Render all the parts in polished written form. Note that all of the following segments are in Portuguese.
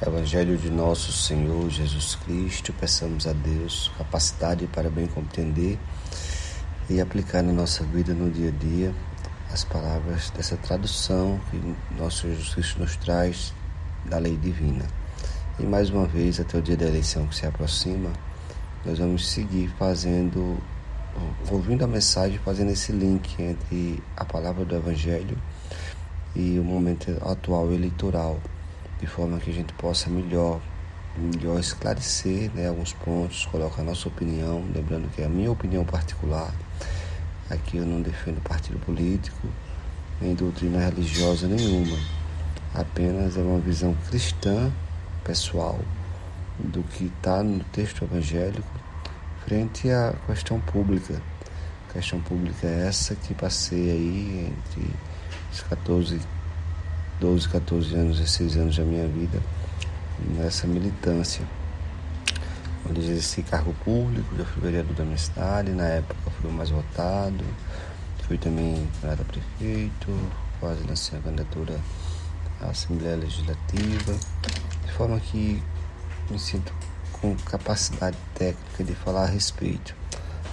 Evangelho de nosso Senhor Jesus Cristo, peçamos a Deus capacidade para bem compreender e aplicar na nossa vida no dia a dia as palavras dessa tradução que nosso Jesus Cristo nos traz da lei divina. E mais uma vez, até o dia da eleição que se aproxima, nós vamos seguir ouvindo a mensagem, fazendo esse link entre a palavra do Evangelho e o momento atual eleitoral, de forma que a gente possa melhor esclarecer, alguns pontos, colocar a nossa opinião, lembrando que é a minha opinião particular. Aqui eu não defendo partido político, nem doutrina religiosa nenhuma, apenas é uma visão cristã, pessoal, do que está no texto evangélico frente à questão pública. A questão pública é essa que passei aí entre os 12, 14 anos, 16 anos da minha vida, nessa militância, onde exerci cargo público, já fui vereador da minha cidade, na época fui o mais votado, fui também candidato a prefeito, quase lancei a candidatura à Assembleia Legislativa, de forma que me sinto com capacidade técnica de falar a respeito,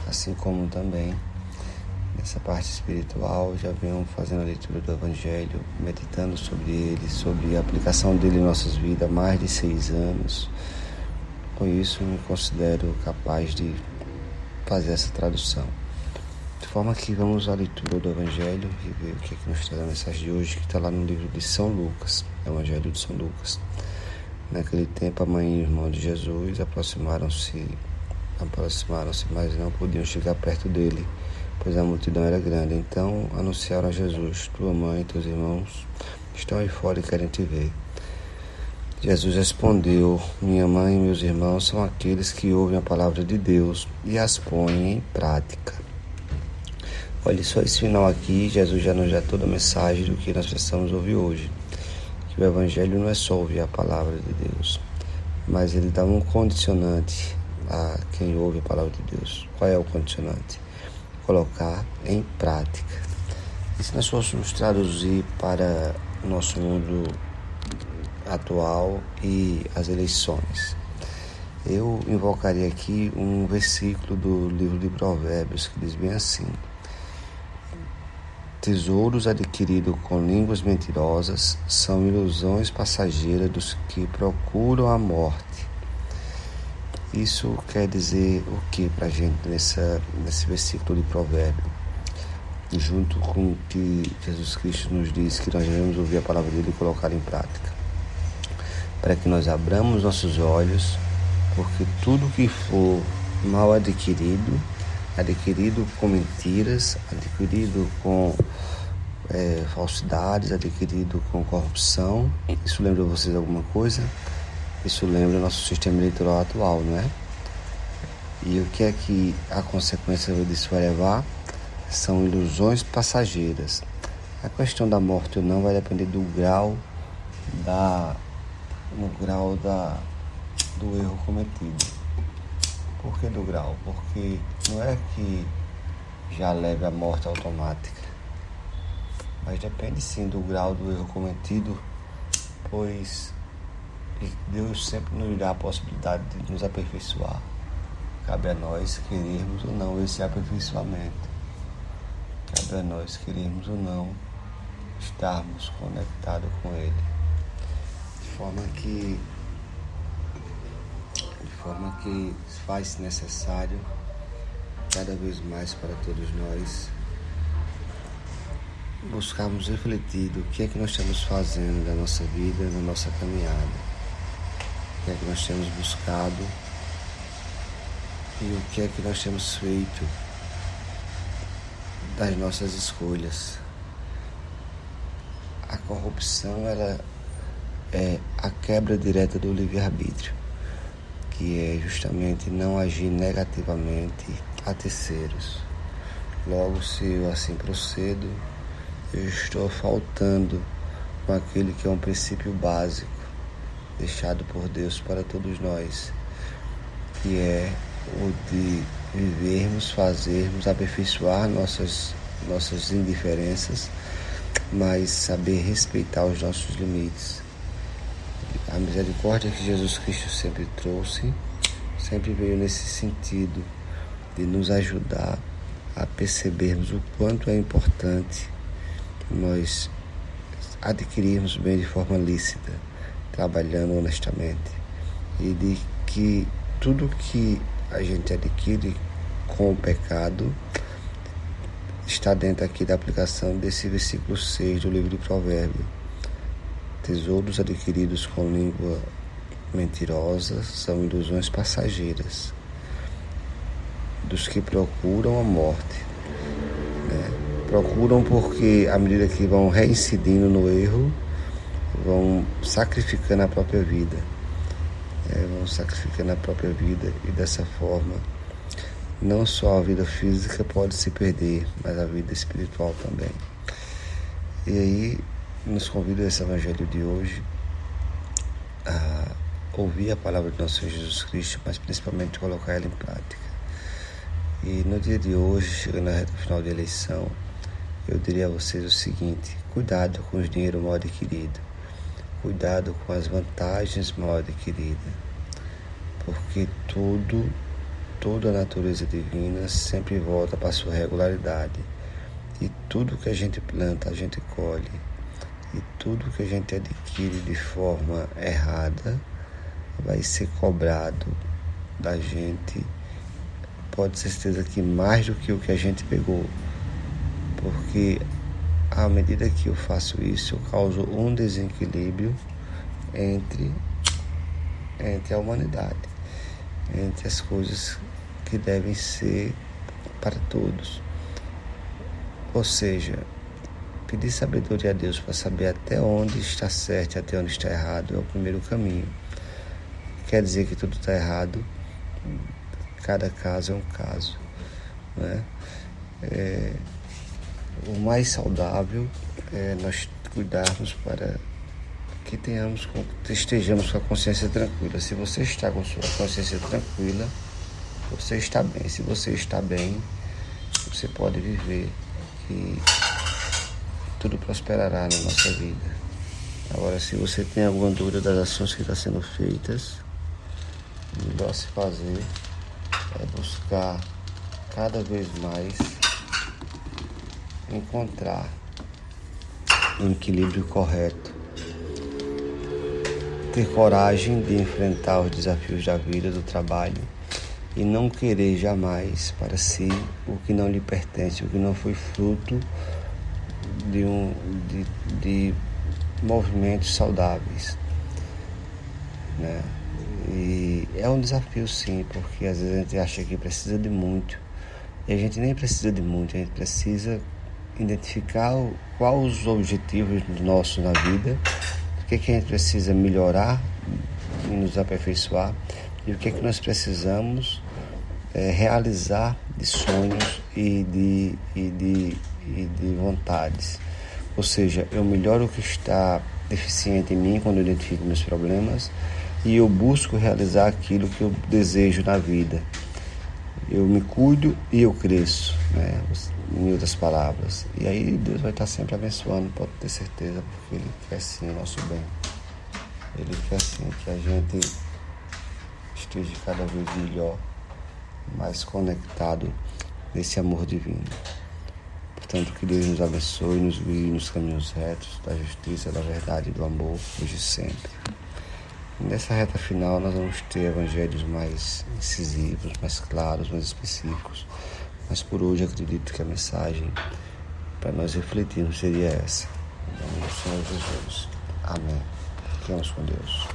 assim como também nessa parte espiritual já venho fazendo a leitura do Evangelho, meditando sobre ele, sobre a aplicação dele em nossas vidas há mais de 6 anos. Com isso me considero capaz de fazer essa tradução. De forma que vamos à leitura do Evangelho e ver o que nos traz a mensagem de hoje, que está lá no livro de São Lucas, Evangelho de São Lucas. Naquele tempo, a mãe e o irmão de Jesus aproximaram-se, mas não podiam chegar perto dele, pois a multidão era grande. Então anunciaram a Jesus: tua mãe e teus irmãos estão aí fora e querem te ver. Jesus respondeu: minha mãe e meus irmãos são aqueles que ouvem a palavra de Deus e as põem em prática. Olha só esse final aqui, Jesus já nos dá toda a mensagem do que nós precisamos ouvir hoje. Que o Evangelho não é só ouvir a palavra de Deus, mas ele dá um condicionante a quem ouve a palavra de Deus. Qual é o condicionante? Colocar em prática. E se nós fôssemos traduzir para o nosso mundo atual e as eleições, eu invocaria aqui um versículo do livro de Provérbios que diz bem assim: tesouros adquiridos com línguas mentirosas são ilusões passageiras dos que procuram a morte. Isso quer dizer o que para a gente nesse versículo de Provérbio? Junto com o que Jesus Cristo nos diz que nós devemos ouvir a palavra dele e colocar em prática. Para que nós abramos nossos olhos, porque tudo que for mal adquirido com mentiras, adquirido com falsidades, adquirido com corrupção, isso lembra vocês alguma coisa? Isso lembra o nosso sistema eleitoral atual, não é? E o que é que a consequência disso vai levar? São ilusões passageiras. A questão da morte ou não vai depender do grau do erro cometido. Por que do grau? Porque não é que já leve a morte automática, mas depende sim do grau do erro cometido, pois Deus sempre nos dá a possibilidade de nos aperfeiçoar. Cabe a nós querermos ou não esse aperfeiçoamento. Cabe a nós querermos ou não estarmos conectados com Ele. De forma que faz-se necessário cada vez mais para todos nós buscarmos refletir do que é que nós estamos fazendo da nossa vida, na nossa caminhada. O que é que nós temos buscado e o que é que nós temos feito das nossas escolhas. A corrupção, ela é a quebra direta do livre-arbítrio, que é justamente não agir negativamente a terceiros. Logo, se eu assim procedo, eu estou faltando com aquele que é um princípio básico deixado por Deus para todos nós, que é o de vivermos, fazermos, aperfeiçoar nossas indiferenças, mas saber respeitar os nossos limites. A misericórdia que Jesus Cristo sempre trouxe, sempre veio nesse sentido de nos ajudar a percebermos o quanto é importante nós adquirirmos bem de forma lícita, trabalhando honestamente, e de que tudo que a gente adquire com o pecado está dentro aqui da aplicação desse versículo 6 do livro de Provérbios. Tesouros adquiridos com língua mentirosa são ilusões passageiras dos que procuram a morte, né? Procuram porque, à medida que vão reincidindo no erro, vão sacrificando a própria vida, e dessa forma não só a vida física pode se perder, mas a vida espiritual também. E aí nos convida esse evangelho de hoje a ouvir a palavra de nosso Senhor Jesus Cristo, mas principalmente colocar ela em prática. E no dia de hoje, chegando na reta final da eleição, eu diria a vocês o seguinte: cuidado com o dinheiro mal adquirido, cuidado com as vantagens mal adquiridas, porque toda a natureza divina sempre volta para a sua regularidade, e tudo que a gente planta a gente colhe, e tudo que a gente adquire de forma errada vai ser cobrado da gente, pode ter certeza que mais do que o que a gente pegou, porque à medida que eu faço isso, eu causo um desequilíbrio entre a humanidade, entre as coisas que devem ser para todos. Ou seja, pedir sabedoria a Deus para saber até onde está certo e até onde está errado é o primeiro caminho. Quer dizer que tudo está errado? Cada caso é um caso, né? O mais saudável é nós cuidarmos para que estejamos com a consciência tranquila. Se você está com sua consciência tranquila, você está bem. Se você está bem, você pode viver que tudo prosperará na nossa vida. Agora, se você tem alguma dúvida das ações que estão sendo feitas, o melhor a se fazer é buscar cada vez mais encontrar um equilíbrio correto, ter coragem de enfrentar os desafios da vida, do trabalho, e não querer jamais para si o que não lhe pertence, o que não foi fruto de movimentos saudáveis, né? E é um desafio, sim, porque às vezes a gente acha que precisa de muito, e a gente nem precisa de muito, a gente precisa identificar quais os objetivos nossos na vida, o que a gente precisa melhorar e nos aperfeiçoar, e o que nós precisamos realizar de sonhos e de vontades. Ou seja, eu melhoro o que está deficiente em mim quando eu identifico meus problemas, e eu busco realizar aquilo que eu desejo na vida. Eu me cuido e eu cresço, né? Em outras palavras. E aí Deus vai estar sempre abençoando, pode ter certeza, porque Ele quer sim o nosso bem. Ele quer sim que a gente esteja cada vez melhor, mais conectado nesse amor divino. Portanto, que Deus nos abençoe, nos guie nos caminhos retos, da justiça, da verdade e do amor, hoje e sempre. Nessa reta final nós vamos ter evangelhos mais incisivos, mais claros, mais específicos. Mas por hoje acredito que a mensagem para nós refletirmos seria essa. Em nome do Senhor Jesus. Amém. Fiquemos com Deus.